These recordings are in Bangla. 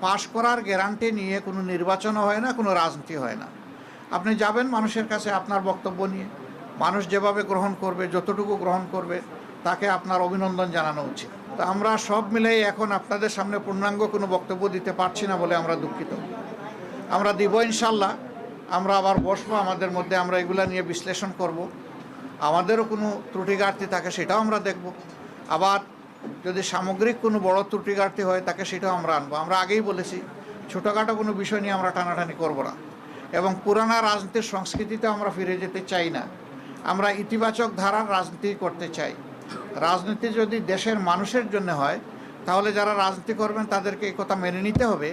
পাশ করার গ্যারান্টি নিয়ে কোনো নির্বাচনও হয় না, কোনো রাজনীতি হয় না। আপনি যাবেন মানুষের কাছে আপনার বক্তব্য নিয়ে, মানুষ যেভাবে গ্রহণ করবে, যতটুকু গ্রহণ করবে, তাকে আপনার অভিনন্দন জানানো উচিত। তো আমরা সব মিলেই এখন আপনাদের সামনে পূর্ণাঙ্গ কোনো বক্তব্য দিতে পারছি না বলে আমরা দুঃখিত। আমরা দিব ইনশাল্লাহ। আমরা আবার বসবো, আমাদের মধ্যে আমরা এগুলা নিয়ে বিশ্লেষণ করব। আমাদেরও কোনো ত্রুটি ঘাটতি থাকে সেটাও আমরা দেখব। আবার যদি সামগ্রিক কোনো বড় ত্রুটি ঘাটতি হয় তাকে সেটাও আমরা আনবো। আমরা আগেই বলেছি ছোটোখাটো কোনো বিষয় নিয়ে আমরা টানাটানি করব না, এবং পুরানা রাজনীতির সংস্কৃতিতে আমরা ফিরে যেতে চাই না। আমরা ইতিবাচক ধারার রাজনীতি করতে চাই। রাজনীতি যদি দেশের মানুষের জন্য হয়, তাহলে যারা রাজনীতি করবেন তাদেরকে এই কথা মেনে নিতে হবে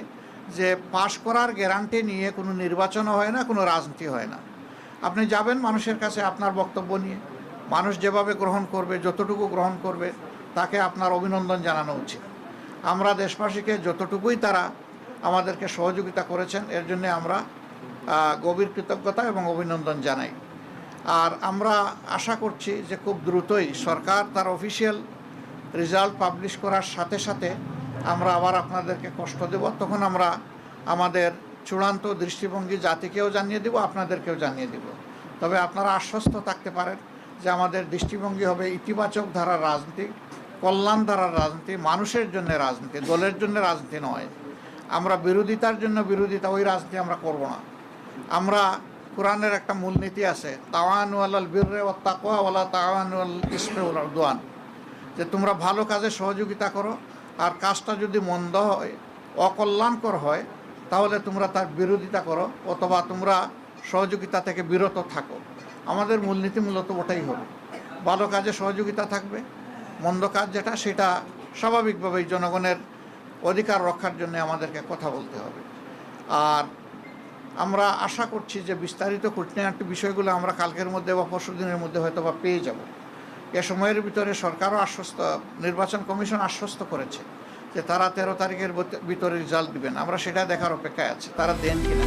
যে পাশ করার গ্যারান্টি নিয়ে কোনো নির্বাচনও হয় না, কোনো রাজনীতি হয় না। আপনি যাবেন মানুষের কাছে আপনার বক্তব্য নিয়ে, মানুষ যেভাবে গ্রহণ করবে, যতটুকু গ্রহণ করবে, তাকে আপনার অভিনন্দন জানানো উচিত। আমরা দেশবাসীকে যতটুকুই তারা আমাদেরকে সহযোগিতা করেছেন, এর জন্য আমরা গভীর কৃতজ্ঞতা এবং অভিনন্দন জানাই। আর আমরা আশা করছি যে খুব দ্রুতই সরকার তার অফিসিয়াল রেজাল্ট পাবলিশ করার সাথে সাথে আমরা আবার আপনাদেরকে কষ্ট দেব। তখন আমরা আমাদের চূড়ান্ত দৃষ্টিভঙ্গি জাতিকেও জানিয়ে দেব, আপনাদেরকেও জানিয়ে দেব। তবে আপনারা আশ্বস্ত থাকতে পারেন যে আমাদের দৃষ্টিভঙ্গি হবে ইতিবাচক ধারার রাজনীতি, কল্যাণ ধারার রাজনীতি, মানুষের জন্য রাজনীতি, দলের জন্য রাজনীতি নয়। আমরা বিরোধিতার জন্য বিরোধিতা, ওই রাজনীতি আমরা করব না। আমরা কোরআনের একটা মূলনীতি আছে, তাওয়ানু আলাল বিররি ওয়াত তাকওয়া ওয়ালা তাওয়ানু আলাল ইসমি ওয়াল উদওয়ান, যে তোমরা ভালো কাজে সহযোগিতা করো, আর কাজটা যদি মন্দ হয়, অকল্যাণকর হয়, তাহলে তোমরা তার বিরোধিতা করো অথবা তোমরা সহযোগিতা থেকে বিরত থাকো। আমাদের মূলনীতি মূলত ওটাই হবে, ভালো কাজে সহযোগিতা থাকবে, মন্দ কাজ যেটা সেটা স্বাভাবিকভাবেই জনগণের অধিকার রক্ষার জন্য আমাদেরকে কথা বলতে হবে। আর আমরা আশা করছি যে বিস্তারিত খুঁটিনাটি বিষয়গুলো আমরা কালকের মধ্যে বা পরশু দিনের মধ্যে হয়তো বা পেয়ে যাব। এ সময়ের ভিতরে সরকারও নির্বাচন কমিশন আশ্বস্ত করেছে যে তারা 13 তারিখের ভিতরে রেজাল্ট দিবেন। আমরা সেটা দেখার অপেক্ষায় আছি, তারা দেন কিনা।